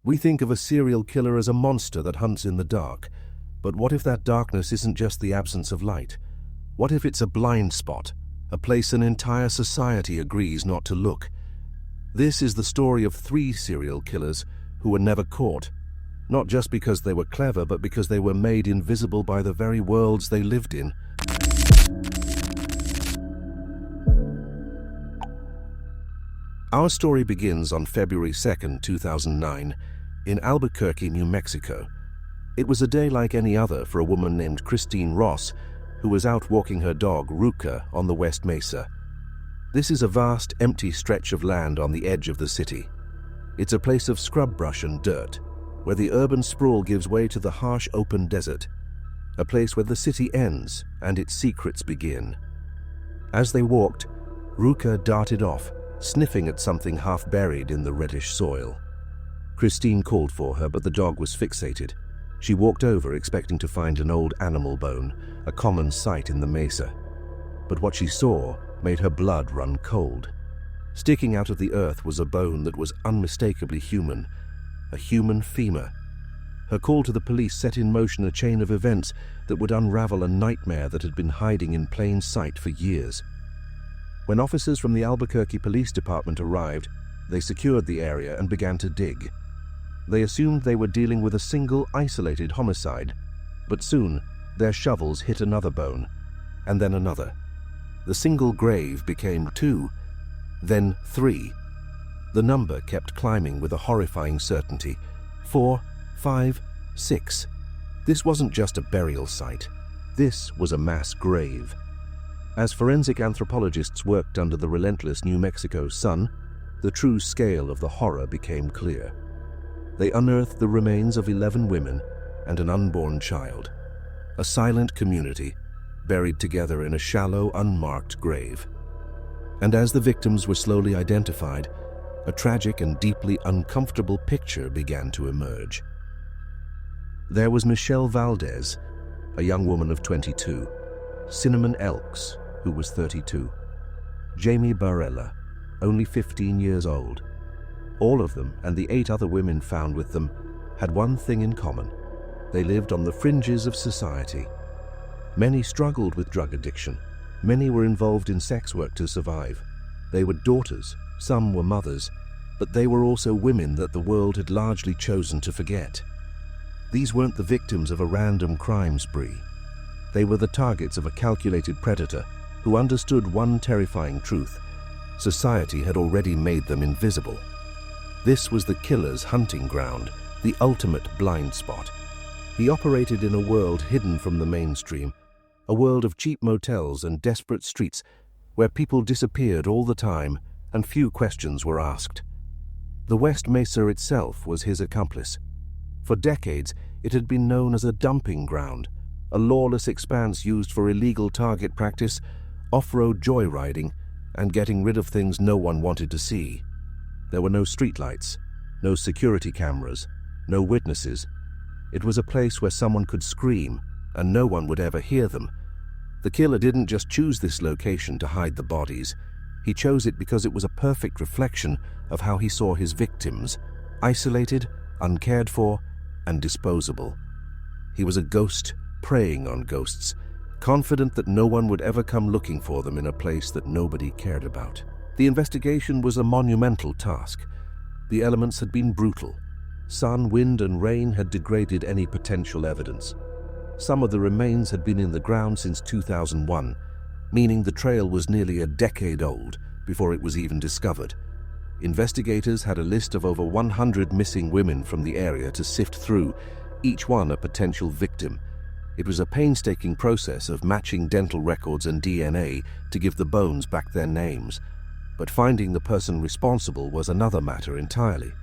We think of a serial killer as a monster that hunts in the dark, but what if that darkness isn't just the absence of light? What if it's a blind spot, a place an entire society agrees not to look? This is the story of 3 serial killers who were never caught, not just because they were clever, but because they were made invisible by the very worlds they lived in. Our story begins on February 2nd, 2009, in Albuquerque, New Mexico. It was a day like any other for a woman named Christine Ross, who was out walking her dog, Ruka, on the West Mesa. This is a vast, empty stretch of land on the edge of the city. It's a place of scrub brush and dirt, where the urban sprawl gives way to the harsh open desert, a place where the city ends and its secrets begin. As they walked, Ruka darted off, sniffing at something half buried in the reddish soil. Christine called for her, but the dog was fixated. She walked over, expecting to find an old animal bone, a common sight in the mesa. But what she saw made her blood run cold. Sticking out of the earth was a bone that was unmistakably human, a human femur. Her call to the police set in motion a chain of events that would unravel a nightmare that had been hiding in plain sight for years. When officers from the Albuquerque Police Department arrived, they secured the area and began to dig. They assumed they were dealing with a single, isolated homicide, but soon their shovels hit another bone, and then another. The single grave became 2, then 3. The number kept climbing with a horrifying certainty. 4, 5, 6. This wasn't just a burial site. This was a mass grave. As forensic anthropologists worked under the relentless New Mexico sun, the true scale of the horror became clear. They unearthed the remains of 11 women and an unborn child. A silent community, buried together in a shallow, unmarked grave. And as the victims were slowly identified, a tragic and deeply uncomfortable picture began to emerge. There was Michelle Valdez, a young woman of 22, Cinnamon Elks, who was 32, Jamie Barella, only 15 years old. All of them, and the 8 other women found with them, had one thing in common. They lived on the fringes of society. Many struggled with drug addiction. Many were involved in sex work to survive. They were daughters, some were mothers, but they were also women that the world had largely chosen to forget. These weren't the victims of a random crime spree. They were the targets of a calculated predator who understood one terrifying truth: society had already made them invisible. This was the killer's hunting ground, the ultimate blind spot. He operated in a world hidden from the mainstream, a world of cheap motels and desperate streets where people disappeared all the time and few questions were asked. The West Mesa itself was his accomplice. For decades, it had been known as a dumping ground, a lawless expanse used for illegal target practice, off-road joyriding, and getting rid of things no one wanted to see. There were no streetlights, no security cameras, no witnesses. It was a place where someone could scream and no one would ever hear them. The killer didn't just choose this location to hide the bodies. He chose it because it was a perfect reflection of how he saw his victims: isolated, uncared for, and disposable. He was a ghost preying on ghosts, confident that no one would ever come looking for them in a place that nobody cared about. The investigation was a monumental task. The elements had been brutal. Sun, wind, and rain had degraded any potential evidence. Some of the remains had been in the ground since 2001, meaning the trail was nearly a decade old before it was even discovered. Investigators had a list of over 100 missing women from the area to sift through, each one a potential victim. It was a painstaking process of matching dental records and DNA to give the bones back their names. But finding the person responsible was another matter entirely.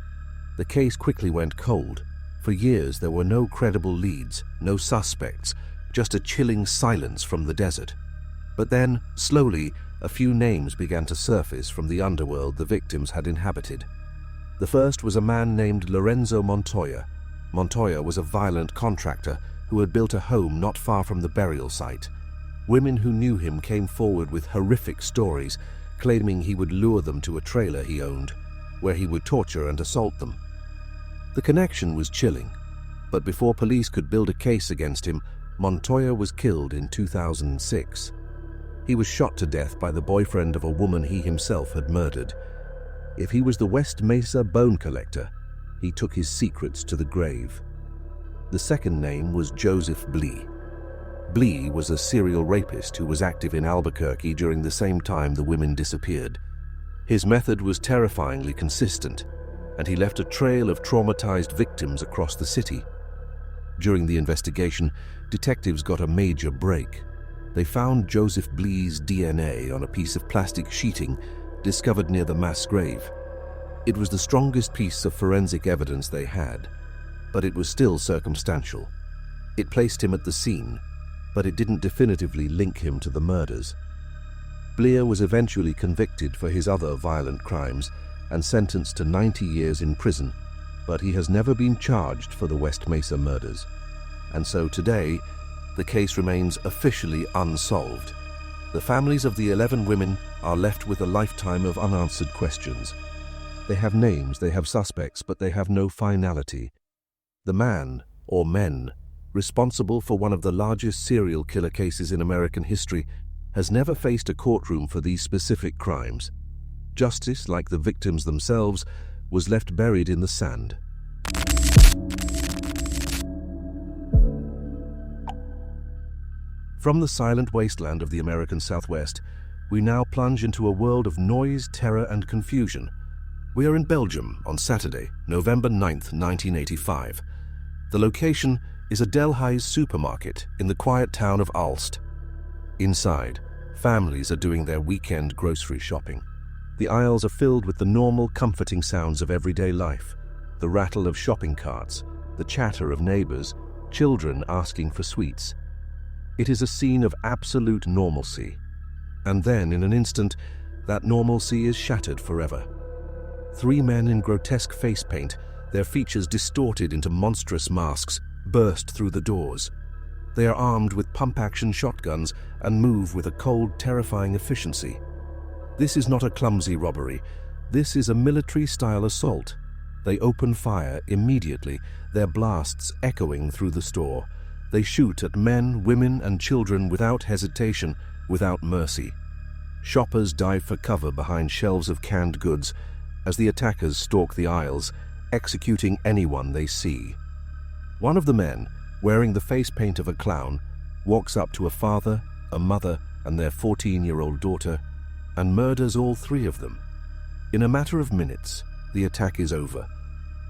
The case quickly went cold. For years there were no credible leads, no suspects, just a chilling silence from the desert. But then, slowly, a few names began to surface from the underworld the victims had inhabited. The first was a man named Lorenzo Montoya. Montoya was a violent contractor who had built a home not far from the burial site. Women who knew him came forward with horrific stories, claiming he would lure them to a trailer he owned, where he would torture and assault them. The connection was chilling, but before police could build a case against him, Montoya was killed in 2006. He was shot to death by the boyfriend of a woman he himself had murdered. If he was the West Mesa Bone Collector, he took his secrets to the grave. The second name was Joseph Blee. Blee was a serial rapist who was active in Albuquerque during the same time the women disappeared. His method was terrifyingly consistent, and he left a trail of traumatized victims across the city. During the investigation, detectives got a major break. They found Joseph Blee's DNA on a piece of plastic sheeting discovered near the mass grave. It was the strongest piece of forensic evidence they had, but it was still circumstantial. It placed him at the scene, but it didn't definitively link him to the murders. Blee was eventually convicted for his other violent crimes and sentenced to 90 years in prison, but he has never been charged for the West Mesa murders. And so today, the case remains officially unsolved. The families of the 11 women are left with a lifetime of unanswered questions. They have names, they have suspects, but they have no finality. The man, or men, responsible for one of the largest serial killer cases in American history has never faced a courtroom for these specific crimes. Justice, like the victims themselves, was left buried in the sand. From the silent wasteland of the American Southwest, we now plunge into a world of noise, terror, and confusion. We are in Belgium on Saturday, November 9th, 1985. The location is a Delhaize supermarket in the quiet town of Aalst. Inside, families are doing their weekend grocery shopping. The aisles are filled with the normal, comforting sounds of everyday life, the rattle of shopping carts, the chatter of neighbors, children asking for sweets. It is a scene of absolute normalcy. And then, in an instant, that normalcy is shattered forever. 3 men in grotesque face paint, their features distorted into monstrous masks, burst through the doors. They are armed with pump-action shotguns and move with a cold, terrifying efficiency. This is not a clumsy robbery. This is a military-style assault. They open fire immediately, their blasts echoing through the store. They shoot at men, women, and children without hesitation, without mercy. Shoppers dive for cover behind shelves of canned goods as the attackers stalk the aisles, executing anyone they see. One of the men, wearing the face paint of a clown, walks up to a father, a mother, and their 14-year-old daughter, and murders all 3 of them. In a matter of minutes, the attack is over.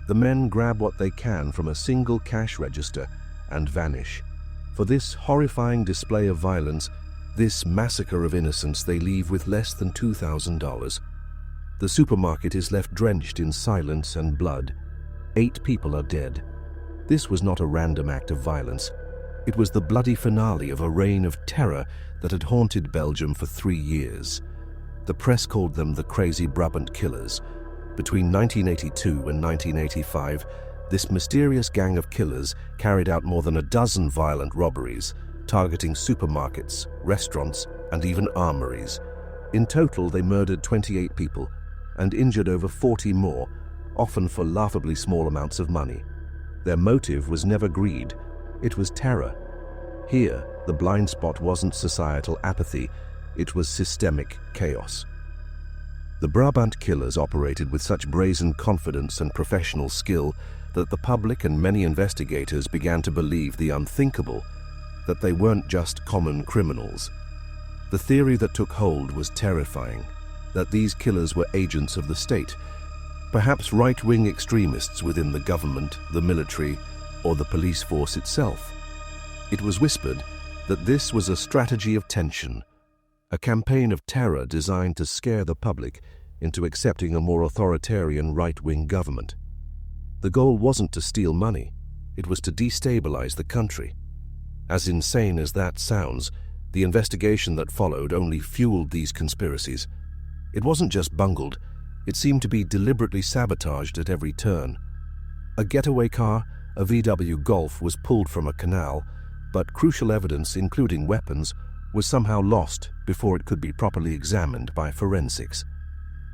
The men grab what they can from a single cash register and vanish. For this horrifying display of violence, this massacre of innocents, they leave with less than $2,000. The supermarket is left drenched in silence and blood. 8 people are dead. This was not a random act of violence. It was the bloody finale of a reign of terror that had haunted Belgium for 3 years. The press called them the crazy Brabant Killers. Between 1982 and 1985, this mysterious gang of killers carried out more than a dozen violent robberies, targeting supermarkets, restaurants, and even armories. In total, they murdered 28 people and injured over 40 more, often for laughably small amounts of money. Their motive was never greed, it was terror. Here, the blind spot wasn't societal apathy, it was systemic chaos. The Brabant Killers operated with such brazen confidence and professional skill that the public and many investigators began to believe the unthinkable, that they weren't just common criminals. The theory that took hold was terrifying, that these killers were agents of the state, perhaps right-wing extremists within the government, the military, or the police force itself. It was whispered that this was a strategy of tension, a campaign of terror designed to scare the public into accepting a more authoritarian right-wing government. The goal wasn't to steal money, it was to destabilize the country. As insane as that sounds, the investigation that followed only fueled these conspiracies. It wasn't just bungled, it seemed to be deliberately sabotaged at every turn. A getaway car, a VW Golf, was pulled from a canal, but crucial evidence, including weapons, was somehow lost before it could be properly examined by forensics.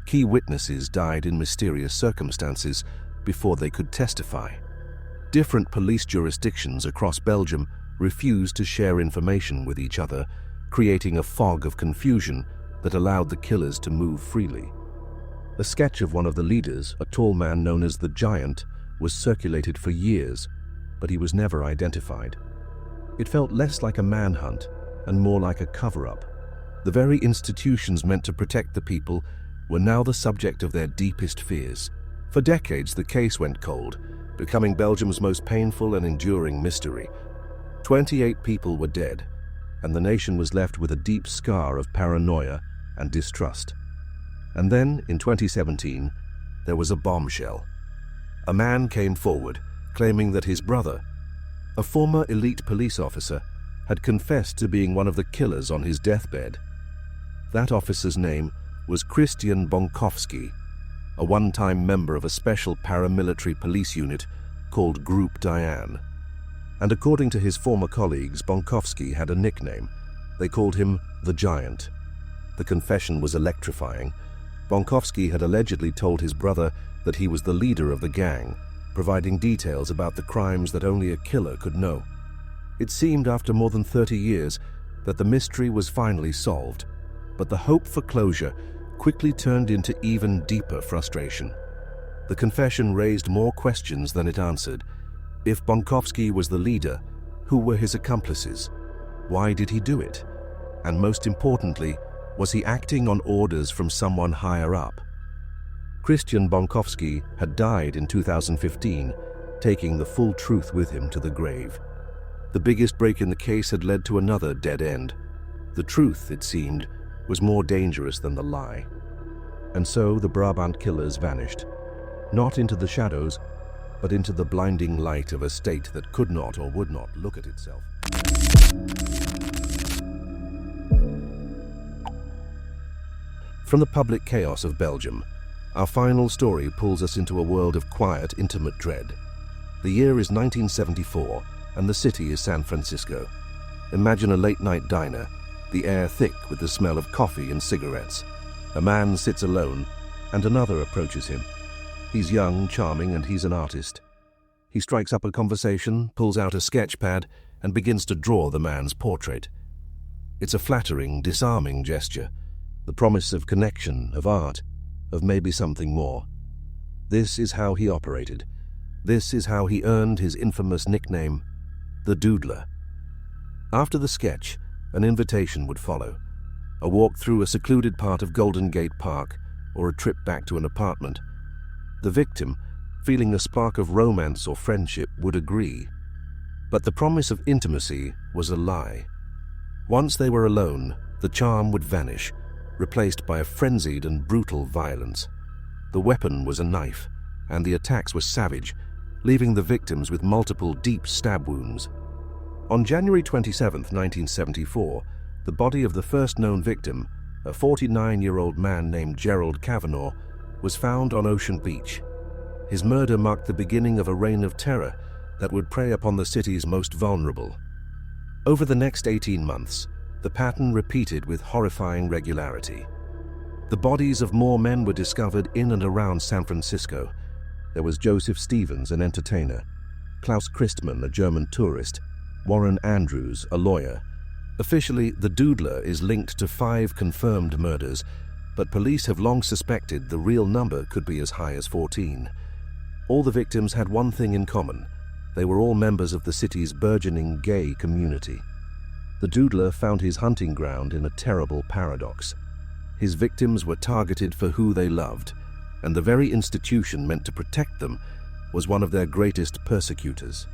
Key witnesses died in mysterious circumstances before they could testify. Different police jurisdictions across Belgium refused to share information with each other, creating a fog of confusion that allowed the killers to move freely. A sketch of one of the leaders, a tall man known as the Giant, was circulated for years, but he was never identified. It felt less like a manhunt and more like a cover-up. The very institutions meant to protect the people were now the subject of their deepest fears. For decades, the case went cold, becoming Belgium's most painful and enduring mystery. 28 people were dead, and the nation was left with a deep scar of paranoia and distrust. And then, in 2017, there was a bombshell. A man came forward, claiming that his brother, a former elite police officer, had confessed to being one of the killers on his deathbed. That officer's name was Christian Bonkowski, a one-time member of a special paramilitary police unit called Group Diane. And according to his former colleagues, Bonkowski had a nickname. They called him the Giant. The confession was electrifying. Bonkowski had allegedly told his brother that he was the leader of the gang, providing details about the crimes that only a killer could know. It seemed after more than 30 years that the mystery was finally solved, but the hope for closure quickly turned into even deeper frustration. The confession raised more questions than it answered. If Bonkowski was the leader, who were his accomplices? Why did he do it? And most importantly, was he acting on orders from someone higher up? Christian Bonkowski had died in 2015, taking the full truth with him to the grave. The biggest break in the case had led to another dead end. The truth, it seemed, was more dangerous than the lie. And so the Brabant Killers vanished, not into the shadows, but into the blinding light of a state that could not or would not look at itself. From the public chaos of Belgium, our final story pulls us into a world of quiet, intimate dread. The year is 1974, and the city is San Francisco. Imagine a late-night diner, the air thick with the smell of coffee and cigarettes. A man sits alone, and another approaches him. He's young, charming, and he's an artist. He strikes up a conversation, pulls out a sketch pad, and begins to draw the man's portrait. It's a flattering, disarming gesture, the promise of connection, of art, of maybe something more. This is how he operated. This is how he earned his infamous nickname, the Doodler. After the sketch, an invitation would follow. A walk through a secluded part of Golden Gate Park, or a trip back to an apartment. The victim, feeling a spark of romance or friendship, would agree. But the promise of intimacy was a lie. Once they were alone, the charm would vanish, replaced by a frenzied and brutal violence. The weapon was a knife, and the attacks were savage, leaving the victims with multiple deep stab wounds. On January 27, 1974, the body of the first known victim, a 49-year-old man named Gerald Kavanaugh, was found on Ocean Beach. His murder marked the beginning of a reign of terror that would prey upon the city's most vulnerable. Over the next 18 months, the pattern repeated with horrifying regularity. The bodies of more men were discovered in and around San Francisco. There was Joseph Stevens, an entertainer, Klaus Christmann, a German tourist, Warren Andrews, a lawyer. Officially, the Doodler is linked to 5 confirmed murders, but police have long suspected the real number could be as high as 14. All the victims had one thing in common. They were all members of the city's burgeoning gay community. The Doodler found his hunting ground in a terrible paradox. His victims were targeted for who they loved, and the very institution meant to protect them was one of their greatest persecutors.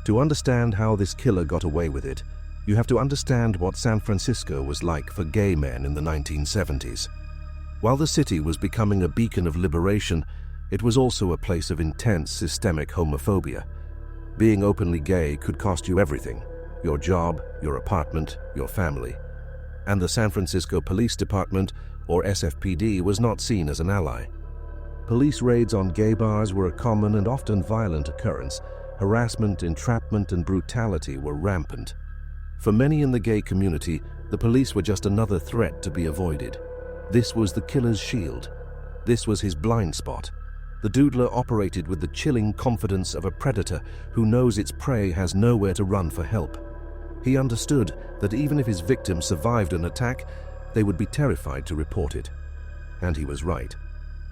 To understand how this killer got away with it, you have to understand what San Francisco was like for gay men in the 1970s. While the city was becoming a beacon of liberation, it was also a place of intense systemic homophobia. Being openly gay could cost you everything: your job, your apartment, your family. And the San Francisco Police Department, or SFPD, was not seen as an ally. Police raids on gay bars were a common and often violent occurrence. Harassment, entrapment, and brutality were rampant. For many in the gay community, the police were just another threat to be avoided. This was the killer's shield. This was his blind spot. The Doodler operated with the chilling confidence of a predator who knows its prey has nowhere to run for help. He understood that even if his victim survived an attack, they would be terrified to report it. And he was right.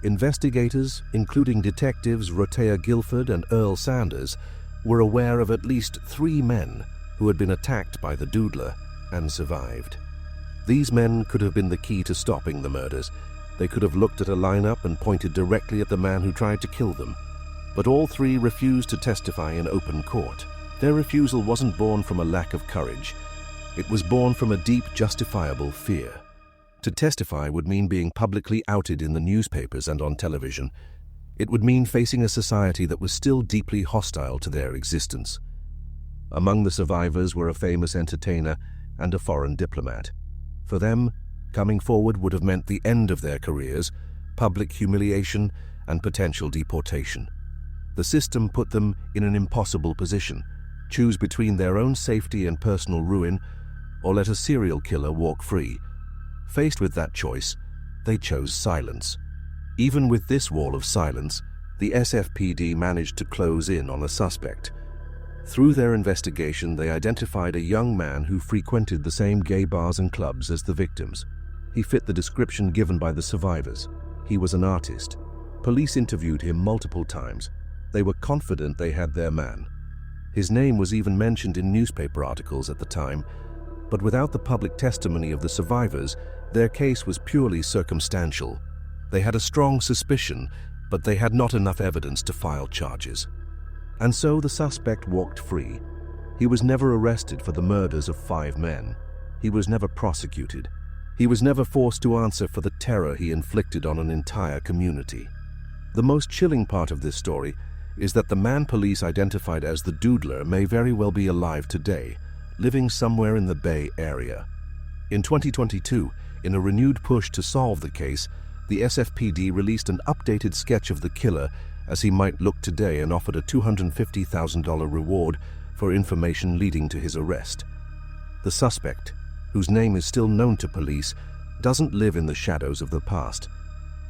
Investigators, including detectives Rotea Guilford and Earl Sanders, were aware of at least 3 men who had been attacked by the Doodler and survived. These men could have been the key to stopping the murders. They could have looked at a lineup and pointed directly at the man who tried to kill them. But all 3 refused to testify in open court. Their refusal wasn't born from a lack of courage. It was born from a deep, justifiable fear. To testify would mean being publicly outed in the newspapers and on television. It would mean facing a society that was still deeply hostile to their existence. Among the survivors were a famous entertainer and a foreign diplomat. For them, coming forward would have meant the end of their careers, public humiliation, and potential deportation. The system put them in an impossible position: choose between their own safety and personal ruin, or let a serial killer walk free. Faced with that choice, they chose silence. Even with this wall of silence, the SFPD managed to close in on a suspect. Through their investigation, they identified a young man who frequented the same gay bars and clubs as the victims. He fit the description given by the survivors. He was an artist. Police interviewed him multiple times. They were confident they had their man. His name was even mentioned in newspaper articles at the time, but without the public testimony of the survivors, their case was purely circumstantial. They had a strong suspicion, but they had not enough evidence to file charges. And so the suspect walked free. He was never arrested for the murders of 5 men. He was never prosecuted. He was never forced to answer for the terror he inflicted on an entire community. The most chilling part of this story is that the man police identified as the Doodler may very well be alive today, living somewhere in the Bay Area. In 2022, in a renewed push to solve the case, the SFPD released an updated sketch of the killer as he might look today and offered a $250,000 reward for information leading to his arrest. The suspect, whose name is still known to police, doesn't live in the shadows of the past.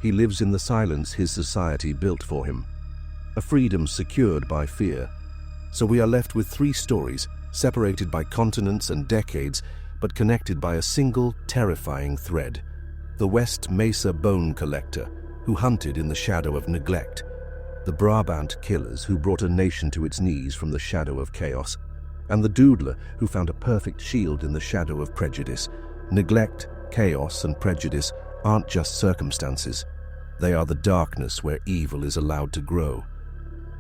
He lives in the silence his society built for him, a freedom secured by fear. So we are left with 3 stories, separated by continents and decades, but connected by a single, terrifying thread. The West Mesa Bone Collector, who hunted in the shadow of neglect. The Brabant Killers, who brought a nation to its knees from the shadow of chaos. And the Doodler, who found a perfect shield in the shadow of prejudice. Neglect, chaos, and prejudice aren't just circumstances. They are the darkness where evil is allowed to grow.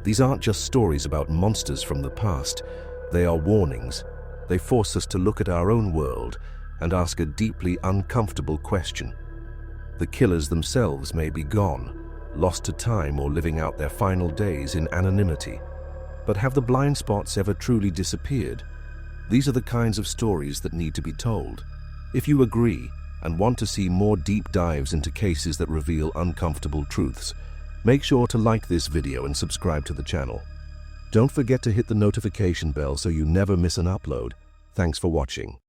These aren't just stories about monsters from the past. They are warnings. They force us to look at our own world and ask a deeply uncomfortable question. The killers themselves may be gone, lost to time or living out their final days in anonymity. But have the blind spots ever truly disappeared? These are the kinds of stories that need to be told. If you agree and want to see more deep dives into cases that reveal uncomfortable truths, make sure to like this video and subscribe to the channel. Don't forget to hit the notification bell so you never miss an upload. Thanks for watching.